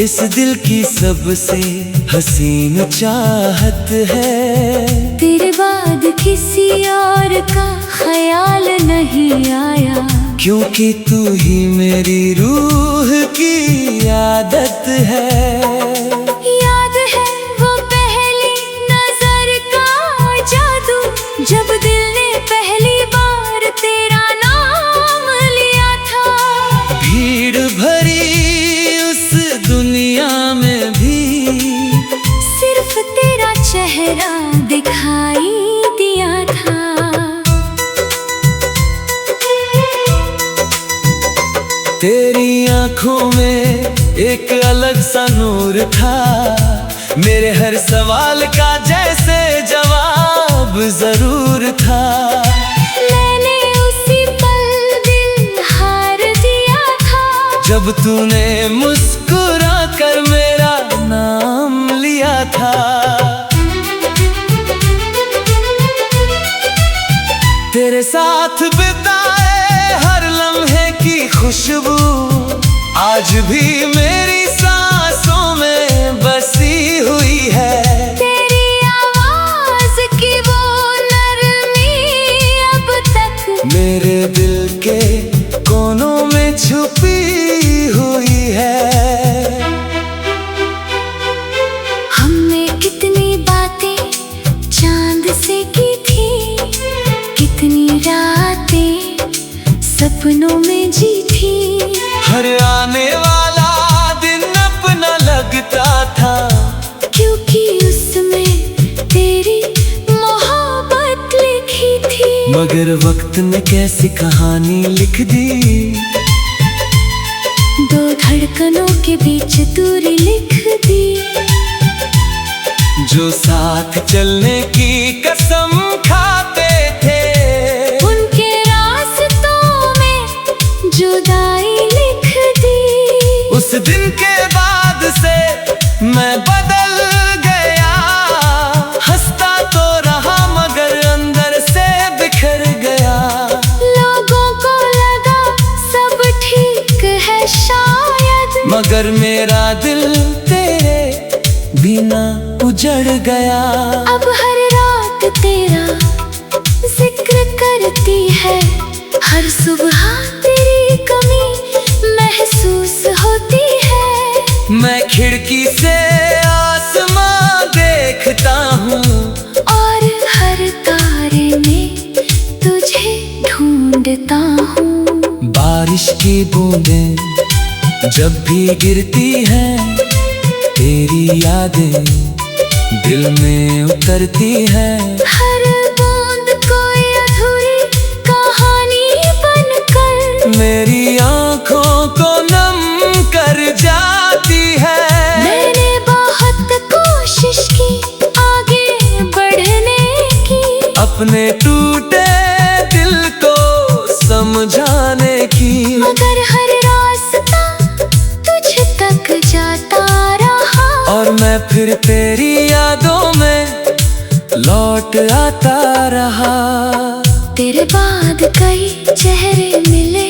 इस दिल की सबसे हसीन चाहत है। तेरे बाद किसी और का ख्याल नहीं आया, क्योंकि तू ही मेरी रूह की आदत है। याद है वो पहली नजर का जादू, जब दिल ने पहली बार तेरा नाम लिया था। भीड़ भरी उस दुनिया में भी सिर्फ तेरा चेहरा दिखाई दिया था। तेरी आंखों में एक अलग सा नूर था, मेरे हर सवाल का जैसे जवाब जरूर था। मैंने उसी पल दिल हार दिया था, जब तूने मुस्कुरा कर मेरा नाम लिया था। तेरे साथ बिताए हर लम्हे की खुशबू आज भी मेरी सांसों में बसी हुई है। तेरी आवाज की वो नरमी अब तक मेरे दिल के कोनों में छुपी हुई है। हमने कितनी बातें चांद से की थी, कितनी रातें सपनों में जी थी। हर आने वाला दिन अपना लगता था, क्योंकि उसमें तेरी मोहब्बत लिखी थी। मगर वक्त ने कैसी कहानी लिख दी, दो धड़कनों के बीच दूरी लिख दी। जो साथ चलने की कसम खाते थे, उनके रास्तों में जुदाई लिख दी। उस दिन के बाद से मैं बदल गया। हंसता तो रहा मगर अंदर से बिखर गया। लोगों को लगा सब ठीक है शायद, मगर मेरा दिल तेरे बिना उजड़ गया। अब हर रात तेरा जिक्र करती है, हर सुबह तेरी कमी महसूस होती है। मैं खिड़की से आसमां देखता हूँ, और हर तारे में तुझे ढूंढता हूँ। बारिश की बूंदें जब भी गिरती हैं, तेरी यादें दिल में उतरती हैं। हर बूंद कोई अधूरी कहानी बनकर मेरी आंखों को नम कर जाती है। मैंने बहुत कोशिश की आगे बढ़ने की, अपने टूटे दिल को समझाने की, मगर हर रास्ता तुझ तक जाता रहा। और मैं फिर तेरी यादों में लौट आता रहा। तेरे बाद कई चेहरे मिले,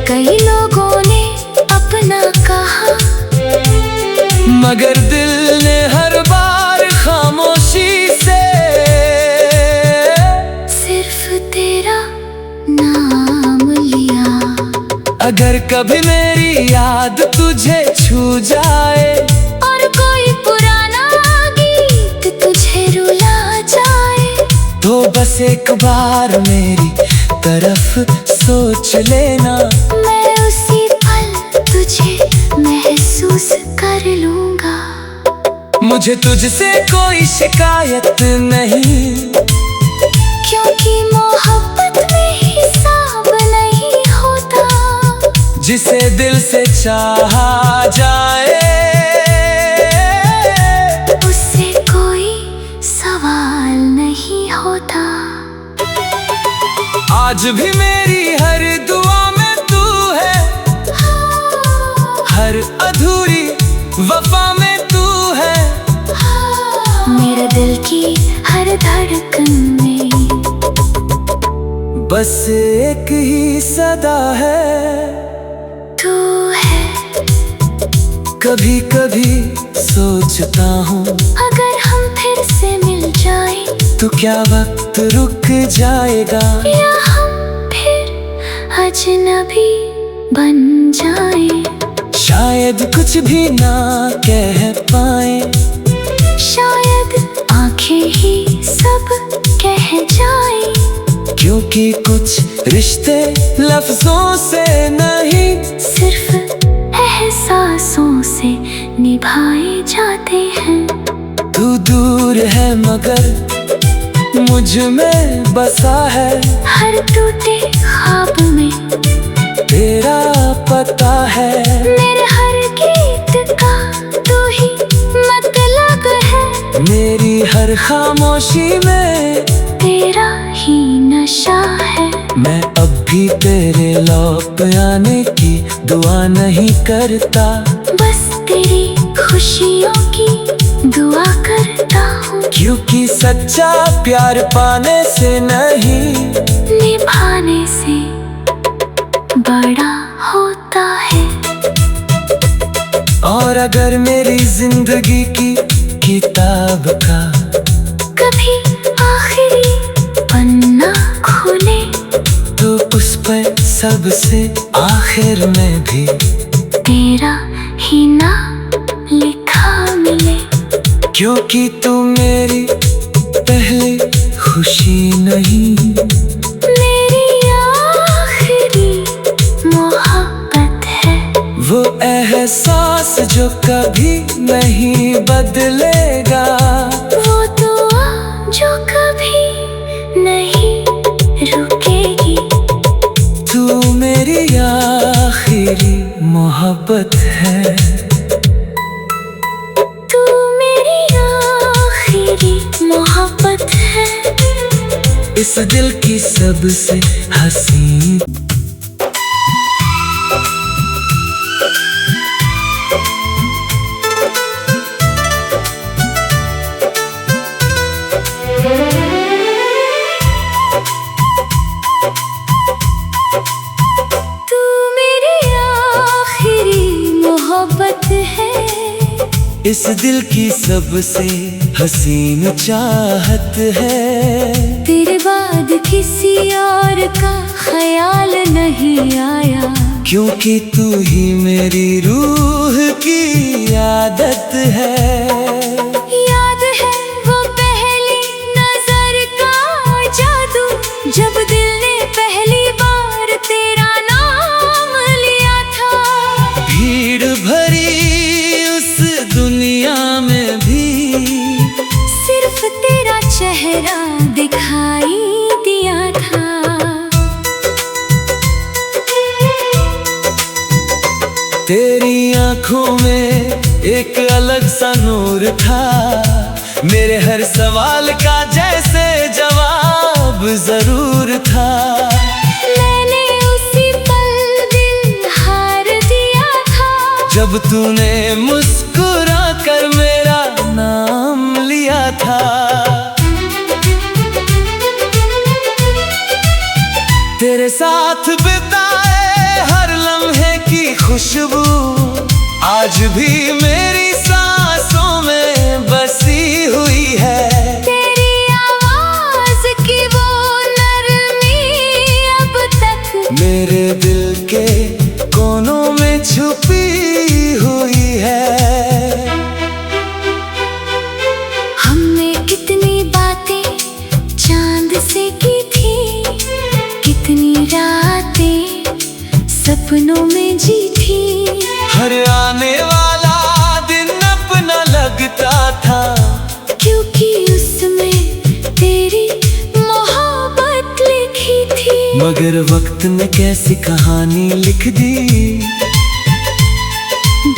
कई लोगों ने अपना कहा, मगर दिल ने हर बार खामोशी से सिर्फ तेरा नाम लिया। अगर कभी मेरी याद तुझे छू जाए, और कोई पुराना गीत तुझे रुला जाए, तो बस एक बार मेरी तरफ सोच लेना। मैं उसी पल तुझे महसूस कर लूंगा। मुझे तुझसे कोई शिकायत नहीं, क्योंकि मोहब्बत में हिसाब नहीं होता। जिसे दिल से चाहा जाए, उससे कोई सवाल नहीं होता। आज भी मेरी हर दुआ में तू है, हर अधूरी वफा में तू है। मेरे दिल की हर धड़कन में बस एक ही सदा है, तू है। कभी कभी सोचता हूँ अगर हम फिर से मिल जाएं, तो क्या वक्त रुक जाएगा, या हम फिर अजनबी बन जाएं। शायद कुछ भी ना कह पाए, शायद आंखें ही सब कह जाएं। क्योंकि कुछ रिश्ते लफ्जों से नहीं, सिर्फ एहसासों से निभाए जाते हैं। तू दूर है मगर मुझ में बसा है, हर टूटे ख्वाब में तेरा पता है। मेरे हर गीत का तू ही मतलब है, मेरी हर खामोशी में तेरा ही नशा है। मैं अब भी तेरे लौट आने की दुआ नहीं करता, बस तेरी खुशियों की दुआ करता हूँ। क्योंकि सच्चा प्यार पाने से नहीं, निभाने से बड़ा होता है। और अगर मेरी जिंदगी की किताब का कभी आखिरी पन्ना खोले, तो उस पर सबसे आखिर में भी तेरा ही नाम लिखा मिले। क्योंकि तू मेरी पहली खुशी नहीं, मेरी आखिरी मोहब्बत है। वो एहसास जो कभी नहीं बदलेगा, वो दुआ जो कभी नहीं रुकेगी। तू मेरी आखिरी मोहब्बत है। तू मेरी आखिरी मोहब्बत है। इस दिल की सबसे हसीन तू मेरी आखिरी मोहब्बत है। इस दिल की सबसे हसीन चाहत है। तेरे बाद किसी और का ख्याल नहीं आया, क्योंकि तू ही मेरी रूह की आदत है। याद है वो पहली नजर का जादू, जब दिल ने पहली बार तेरा नाम लिया था। भीड़ भरी उस दुनिया में भी सिर्फ तेरा चेहरा दिखाई दिया था। तेरी आंखों में एक अलग सा नूर था, मेरे हर सवाल का जैसे जवाब जरूर था। मैंने उसी पल दिल हार दिया था, जब तूने मुस्कुरा कर मेरा नाम लिया था। तेरे साथ बिताए हर लम्हे की खुशबू आज भी मेरी सांसों में बसी हुई है। तेरी आवाज की वो नरमी अब तक मेरे दिल के कोनों में छुपी हुई है। हमने कितनी बातें चांद से की थी, कितनी रातें सपनों में जी थी। हर आने वाला दिन अपना लगता था, क्योंकि उसमें तेरी मोहब्बत लिखी थी। मगर वक्त ने कैसी कहानी लिख दी,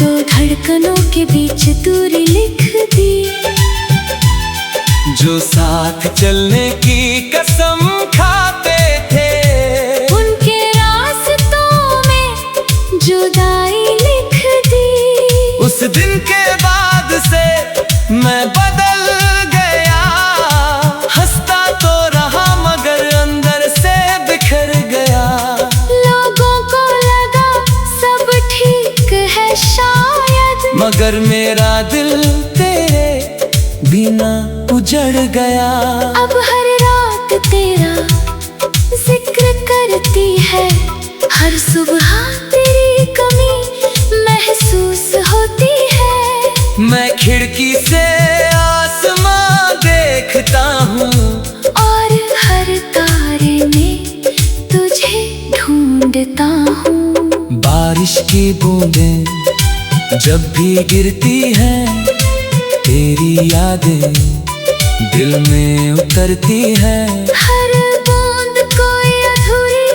दो धड़कनों के बीच दूरी लिख दी। जो साथ चलने की कसम खाते थे, उनके रास्तों में जुदाई लिख दी। उस दिन के बाद से मैं बदल गया। हंसता तो रहा मगर अंदर से बिखर गया। लोगों को लगा सब ठीक है शायद, पर मेरा दिल तेरे बिना उजड़ गया। अब हर रात तेरा जिक्र करती है, हर सुबह तेरी कमी महसूस होती है। मैं खिड़की से आसमां देखता हूँ और हर तारे में तुझे ढूंढता हूँ। बारिश की बूंदें जब भी गिरती हैं, तेरी यादें दिल में उतरती हैं। हर बूंद कोई अधूरी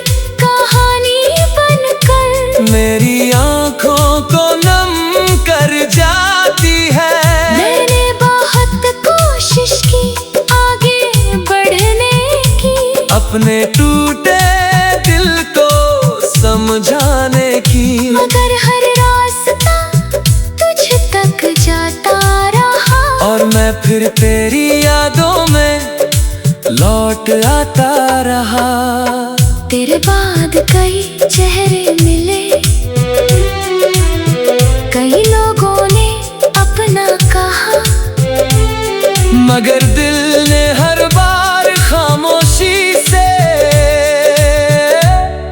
कहानी बनकर मेरी आँखों को नम कर जाती है। मैंने बहुत कोशिश की आगे बढ़ने की, अपने टूटे दिल को समझाने की, मगर हर रास्ता तुझ तक जाता रहा। और मैं फिर तेरी यादों में लौट आता रहा। तेरे बाद कई चेहरे मिले, कई लोगों ने अपना कहा, मगर दिल ने हर बार खामोशी से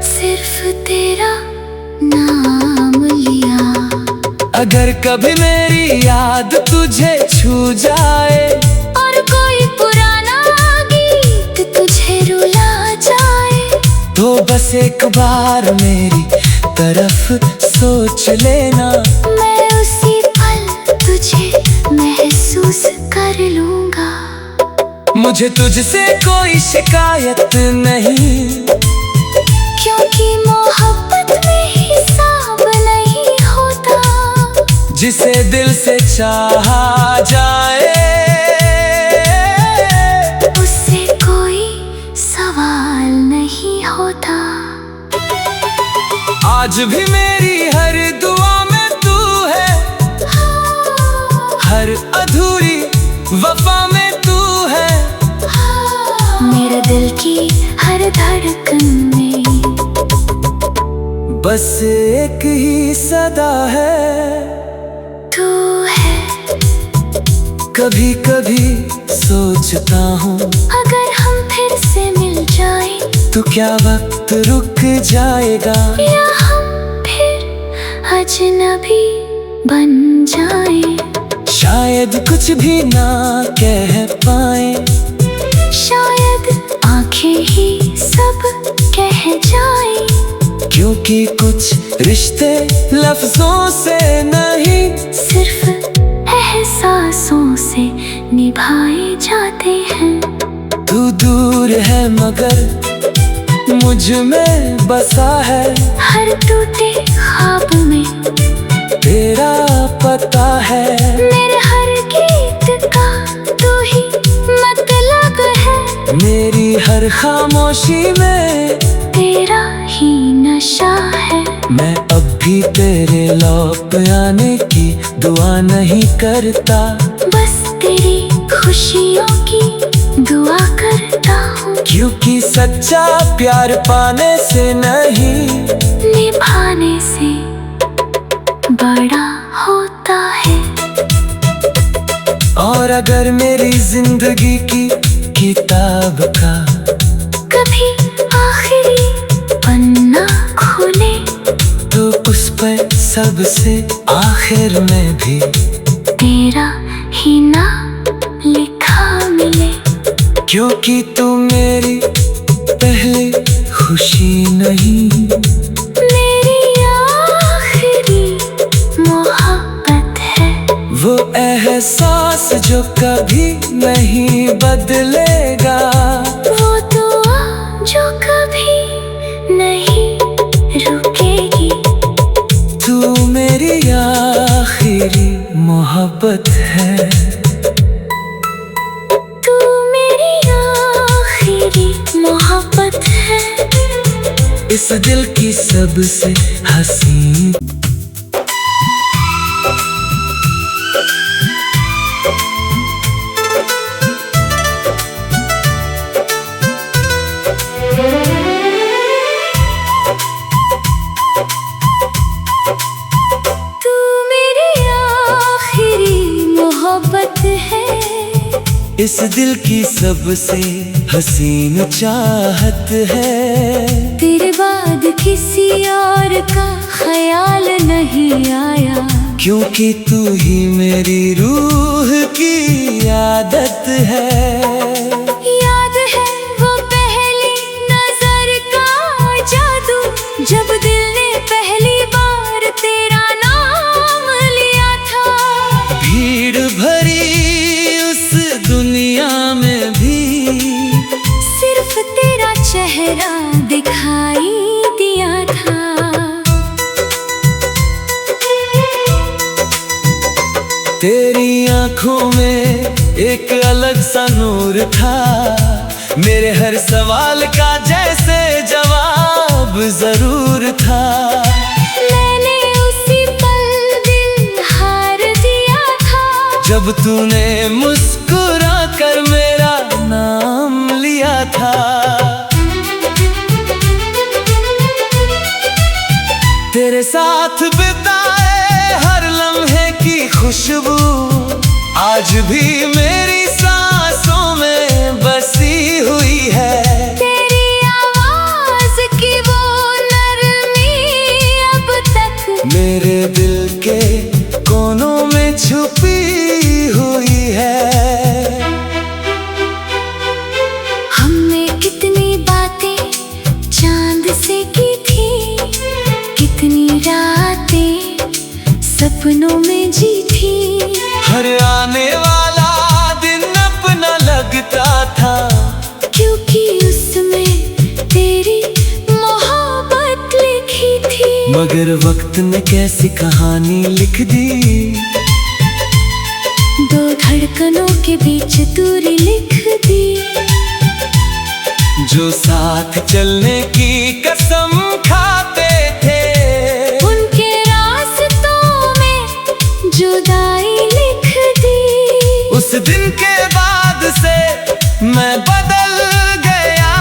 सिर्फ तेरा नाम लिया। अगर कभी मेरी याद तुझे छू जाए और कोई पुराना गीत तुझे रुला जाए, तो बस एक बार मेरी तरफ सोच लेना। मैं उसी पल तुझे महसूस कर लूंगा। मुझे तुझसे कोई शिकायत नहीं, क्योंकि मोहब्बत में हिसाब नहीं होता। जिसे दिल से चाहा जाए उससे कोई सवाल नहीं होता। आज भी मेरी हर दुआ में तू है, हर अधूरी वफा में तू है। मेरे दिल की हर धड़कन में बस एक ही सदा है, तू है। कभी कभी सोचता हूँ अगर हम फिर से मिल जाएं, तो क्या वक्त रुक जाएगा, या हम फिर अजनबी बन जाएं। शायद कुछ भी ना कह पाए, शायद आंखें ही सब कह जाएं। क्योंकि कुछ रिश्ते लफ्जों से नहीं, सिर्फ एहसासों से निभाए जाते हैं। तू दूर है मगर मुझ में बसा है, हर टूटे ख्वाब में तेरा पता है। मेरे हर गीत का तू ही मतलब है, मेरी हर खामोशी में तेरा ही नशा है। मैं अब भी तेरे लौट आने की दुआ नहीं करता, बस तेरी खुशियों की दुआ करता हूँ। क्योंकि सच्चा प्यार पाने से नहीं, निभाने से बड़ा होता है। और अगर मेरी जिंदगी की किताब का कभी आखिरी पन्ना खुले, तो उस पर सबसे आखिर में भी तेरा ही नाम लिखा मिले। क्योंकि तू मेरी पहली खुशी नहीं, मेरी आखिरी मोहब्बत है। वो एहसास जो कभी नहीं बदलेगा, वो दुआ जो कभी नहीं रुकेगी। तू मेरी आखिरी मोहब्बत है। तू मेरी आखिरी मोहब्बत है। इस दिल की सबसे हसीन तू मेरी इस दिल की सबसे हसीन चाहत है। तेरे बाद किसी और का ख्याल नहीं आया, क्योंकि तू ही मेरी रूह की आदत है। याद है वो पहली नजर का जादू, जब दिल ने पहली बार तेरा नाम लिया था। भीड़ भरी उस दुनिया में भी सिर्फ तेरा चेहरा दिखाई दिया था। तेरी आंखों में एक अलग सा नूर था, मेरे हर सवाल का जैसे जवाब जरूर था। मैंने उसी पल दिल हार दिया था, जब तूने मुस्कुरा कर मेरा नाम लिया था। तेरे साथ बिताए हर लम्हे की खुशबू आज भी मेरी सांसों में बसी हुई है। तेरी आवाज की वो नरमी अब तक मेरे दिल के कोनों में छुपी हुई है। हमने कितनी बातें चांद से की थी, कितनी रातें सपनों में जी थी। हर आने वाला दिन अपना लगता था, क्योंकि उसमें तेरी मोहब्बत लिखी थी। मगर वक्त ने कैसी कहानी लिख दी, दो धड़कनों के बीच दूरी लिख दी। जो साथ चलने की कसम खाते थे, उनके रास्तों में जुदाई लिख दी। उस दिन के बाद से मैं बदल गया।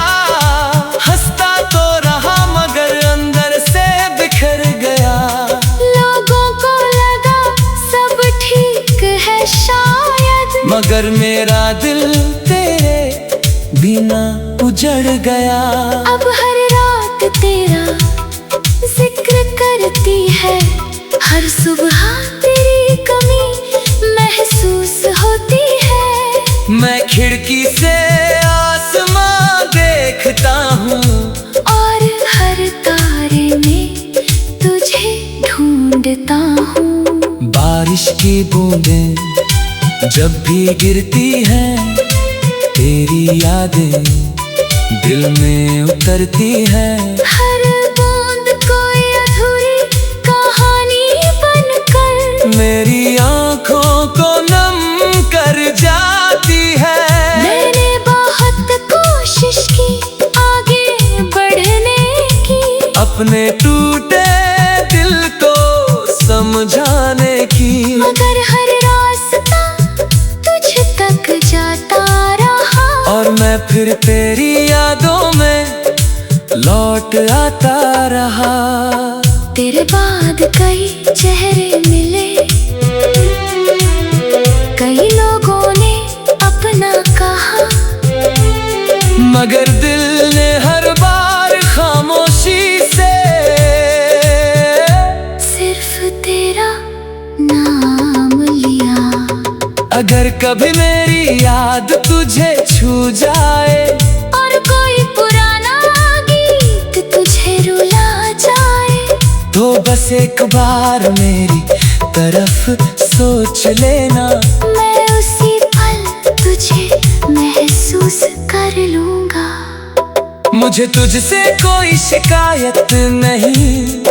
हंसता तो रहा मगर अंदर से बिखर गया। लोगों को लगा सब ठीक है शायद, मगर मेरा दिल तेरे बिना उजड़ गया। अब हर रात तेरा जिक्र करती है, हर सुबह तेरी कमी महसूस होती है। मैं खिड़की से आसमां देखता हूँ, और हर तारे में तुझे ढूंढता हूँ। बारिश की बूंदें जब भी गिरती हैं, तेरी यादें दिल में उतरती हैं। हर बूंद कोई अधूरी कहानी बनकर मेरी आंखों को नम कर जाती है। मैंने बहुत कोशिश की आगे बढ़ने की, अपने टूटे दिल को समझाने की, मगर हर रास्ता तुझ तक जाता रहा। और मैं फिर तेरी यादों में लौट आता रहा। तेरे बाद कई चेहरे मिले, कई लोगों ने अपना कहा, मगर दिल ने हर बार खामोशी से सिर्फ तेरा नाम लिया। अगर कभी मेरी याद तुझे छू जाए, और कोई पुराना गीत तुझे रुला जाए, तो बस एक बार मेरी तरफ सोच लेना। मैं उसी पल तुझे महसूस कर लूंगा। मुझे तुझसे कोई शिकायत नहीं,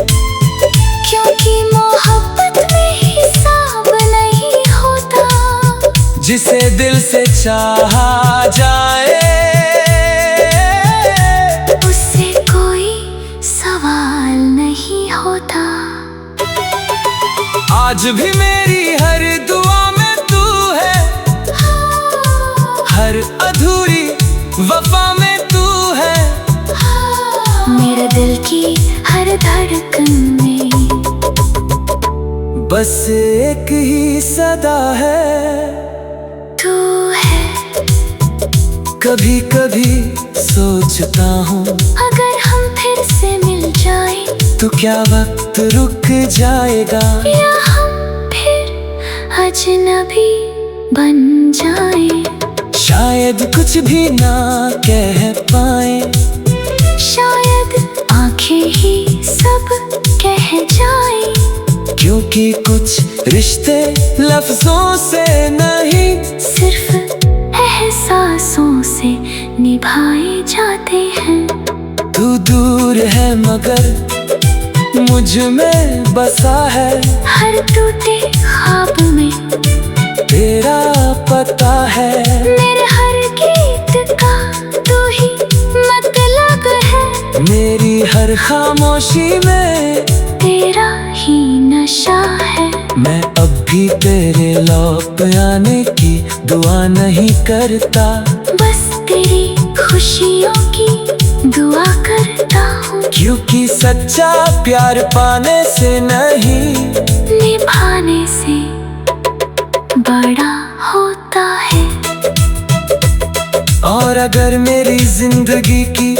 क्योंकि मोहब्बत में हिसाब नहीं होता। जिसे दिल से चाहा जाए, उससे कोई सवाल नहीं होता। आज भी मेरी हर दुआ में तू है, हर अधूरी वफा में तू है। मेरे दिल की हर धड़कन में बस एक ही सदा है, तू है। कभी कभी सोचता हूँ अगर हम फिर से मिल जाए तो क्या वक्त रुक जाएगा, या हम फिर अजनबी बन जाए। शायद कुछ भी ना कह पाए, शायद आंखें ही सब कह जाए। क्योंकि कुछ रिश्ते लफ्जों से नहीं सिर्फ एहसासों से निभाए जाते हैं। तू दूर है मगर मुझ में बसा है, हर टूटे ख्वाब में तेरा पता है। मेरे हर गीत का तू ही मतलब है, मेरी हर खामोशी में तेरा ही नशा है। मैं अब भी तेरे लौट आने की दुआ नहीं करता, बस तेरी खुशियों की दुआ करता हूँ। क्योंकि सच्चा प्यार पाने से नहीं निभाने से बड़ा होता है। और अगर मेरी जिंदगी की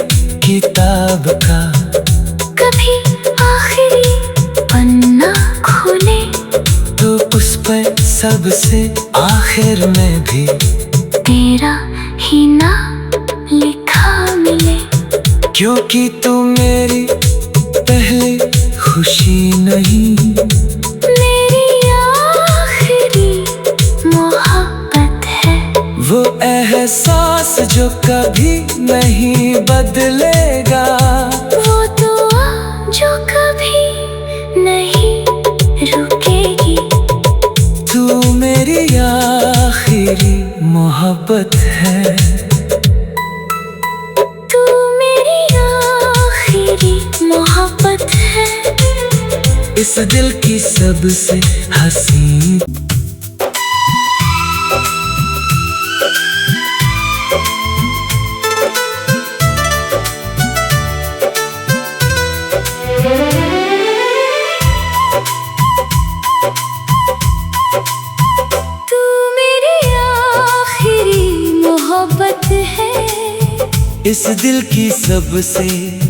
किताब का कभी आखिरी पन्ना खुले तो उस पर सबसे आखिर में भी तेरा ही नाम लिखा मिले। क्योंकि तू मेरी पहली खुशी नहीं, मेरी आखिरी मोहब्बत है। वो एहसास जो कभी नहीं बदलेगा, वो दुआ जो कभी नहीं रुकेगी। तू मेरी आखिरी मोहब्बत है। तू मेरी आखिरी मोहब्बत है। इस दिल की सबसे हसीन तू मेरी आखिरी मोहब्बत है। इस दिल की सबसे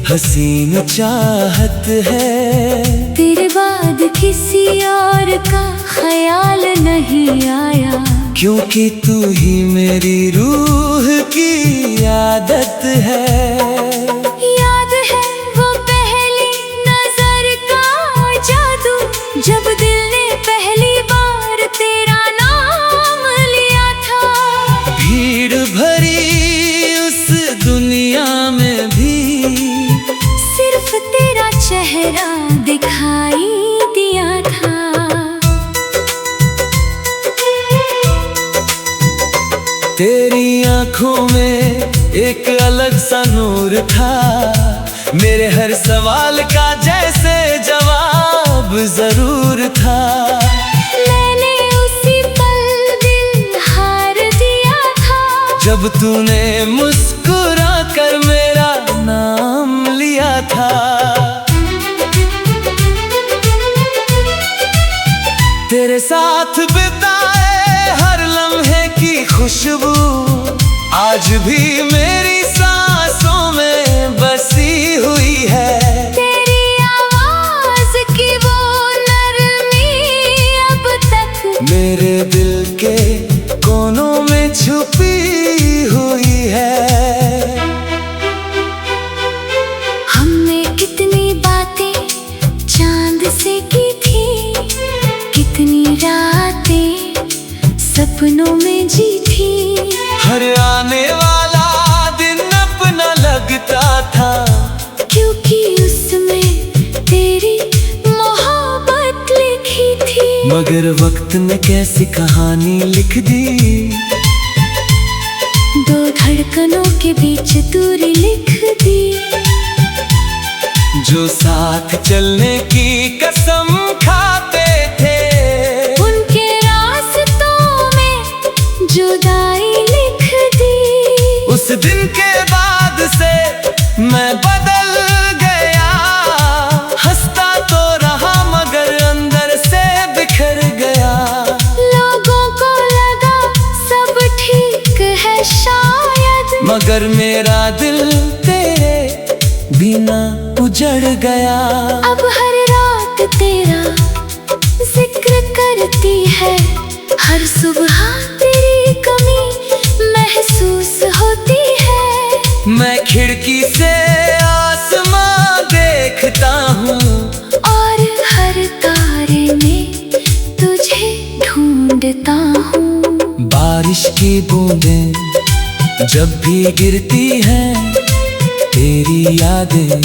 हसीन चाहत है। तेरे बाद किसी और का ख्याल नहीं आया, क्योंकि तू ही मेरी रूह की आदत है। याद है वो पहली नजर का जादू, जब दिल ने पहली बार तेरा नाम लिया था। भीड़ भरी उस दुनिया में भी सिर्फ तेरा चेहरा दिखाई दिया था। तेरी आंखों में एक अलग सा नूर था, मेरे हर सवाल का जैसे जवाब जरूर था। मैंने उसी पल दिल हार दिया था, जब तूने मुस्कुरा कर मेरा नाम लिया था। तेरे साथ बिताए हर लम्हे की खुशबू आज भी मेरी सांसों में बसी हुई है। तेरी आवाज की वो नरमी अब तक मेरे दिल के कोनों में छुपी हुई है। हमने कितनी बातें चांद से की थी, कितनी रातें सपनों में जी थी। हर आने वाला दिन अपना लगता था, क्योंकि उसमें तेरी मोहब्बत लिखी थी। मगर वक्त ने कैसी कहानी लिख दी, दो धड़कनों के बीच दूरी लिख दी। जो साथ चलने की कसम खाते थे, उनके रास्तों में जुदाई लिख दी। उस दिन के बाद से मैं बदल गया। हंसता तो रहा मगर अंदर से बिखर गया। लोगों को लगा सब ठीक है शायद, भी ना उजड़ गया। अब हर रात तेरा जिक्र करती है, हर सुबह तेरी कमी महसूस होती है। मैं खिड़की से आसमां देखता हूँ और हर तारे में तुझे ढूंढता हूँ। बारिश की बूंदें जब भी गिरती हैं, तेरी यादें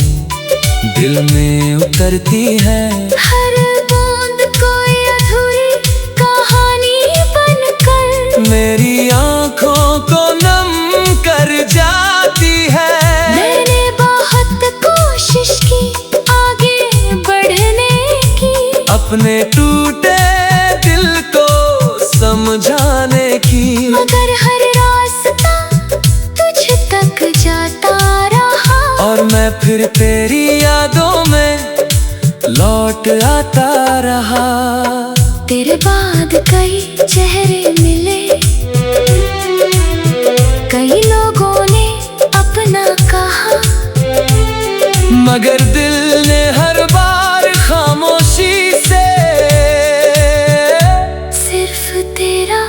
दिल में उतरती हैं। हर बूंद कोई अधूरी कहानी बनकर मेरी आँखों को नम कर जाती है। मैंने बहुत कोशिश की आगे बढ़ने की, अपने टूटे दिल को समझाने की, मगर हर रास्ता तुझ तक जाता रहा। और मैं फिर तेरी यादों में लौट आता रहा। तेरे बाद कई चेहरे मिले, कई लोगों ने अपना कहा, मगर दिल ने हर बार खामोशी से सिर्फ तेरा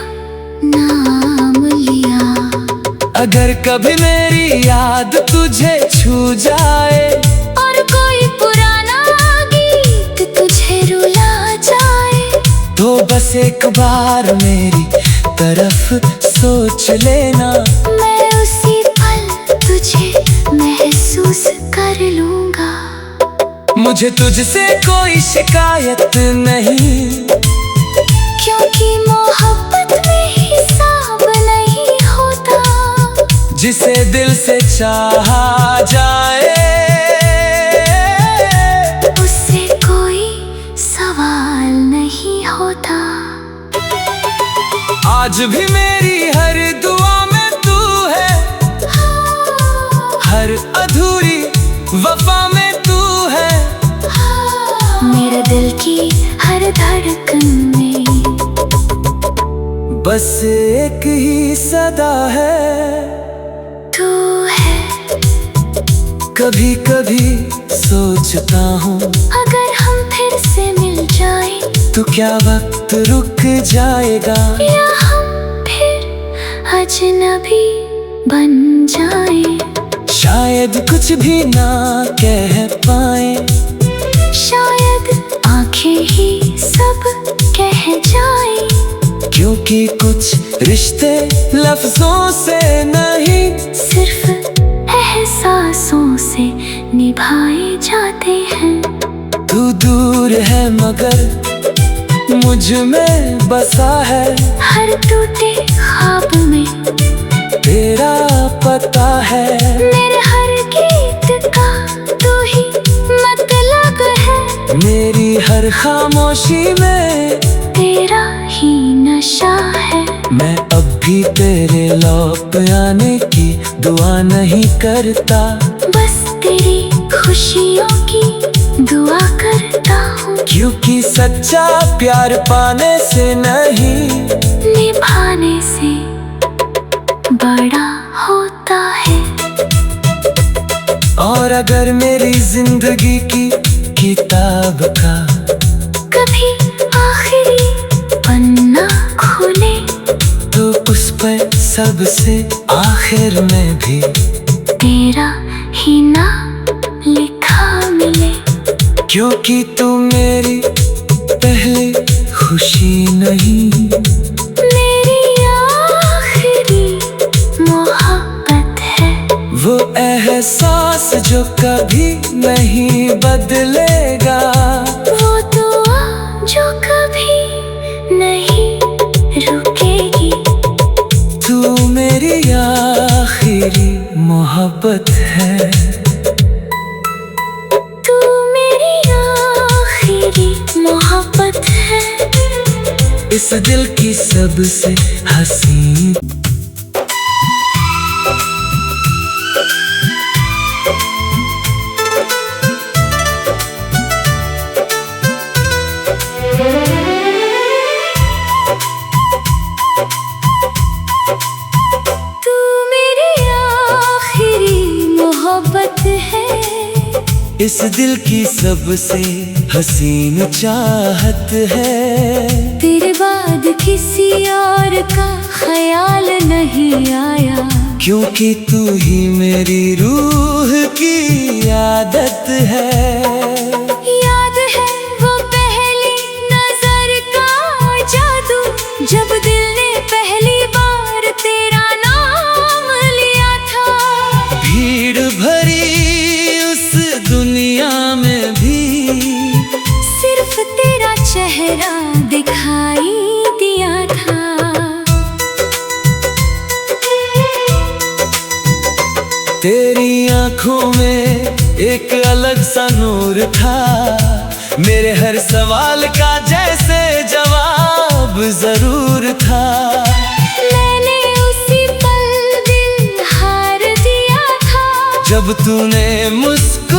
नाम लिया। अगर कभी मेरी याद तुझे छू जाए और कोई पुराना गीत तुझे रुला जाए, तो बस एक बार मेरी तरफ सोच लेना। मैं उसी पल तुझे महसूस कर लूंगा। मुझे तुझसे कोई शिकायत नहीं, क्योंकि मोहब्बत में हिसाब नहीं होता। जिसे दिल से चाहा जाए उससे कोई सवाल नहीं होता। आज भी मेरी हर दुआ में तू है, हर अधूरी वफा में तू है। मेरे दिल की हर धड़कन में बस एक ही सदा है, तू है। कभी कभी सोचता हूँ, अगर हम फिर से मिल जाएं, तो क्या वक्त रुक जाएगा, या हम फिर अजनबी बन जाएं। शायद कुछ भी ना कह पाए, शायद आंखें ही सब कह जाएं। क्योंकि कुछ रिश्ते लफ्जों से नहीं, सिर्फ एहसासों से निभाए जाते हैं। तू दूर है मगर मुझ में बसा है, हर टूटे ख्वाब में तेरा पता है। मेरे हर गीत का तू ही मतलब है, मेरी हर खामोशी में तेरा ही नशा है। मैं अब भी तेरे लौट आने की दुआ नहीं करता, बस तेरी खुशियों की दुआ करता हूँ। क्योंकि सच्चा प्यार पाने से नहीं, निभाने से बड़ा होता है। और अगर मेरी जिंदगी की किताब का कभी आखिरी पन्ना खुले, तो उस पर सबसे आखिर में भी तेरा ही नाम लिखा मिले। क्योंकि तू मेरी पहली खुशी नहीं, मेरी आखिरी मोहब्बत है। वो एहसास जो कभी नहीं बदलेगा, वो दुआ जो कभी नहीं रुकेगी। तू मेरी आखिरी मोहब्बत है। तू मेरी आखिरी मोहब्बत है। इस दिल की सबसे हसीन तू मेरी आखिरी मोहब्बत है। इस दिल की सबसे हसीन चाहत है। तेरे बाद किसी और का ख्याल नहीं आया, क्योंकि तू ही मेरी रूह की आदत है। याद है वो पहली नजर का जादू, जब दिल ने पहली बार तेरा नाम लिया था। भीड़ भरी उस दुनिया में भी सिर्फ तेरा चेहरा दिखाई दिया था। तेरी आंखों में एक अलग सा नूर था, मेरे हर सवाल का जैसे जवाब जरूर था। मैंने उसी पल दिल हार दिया था, जब तूने मुस्कुराया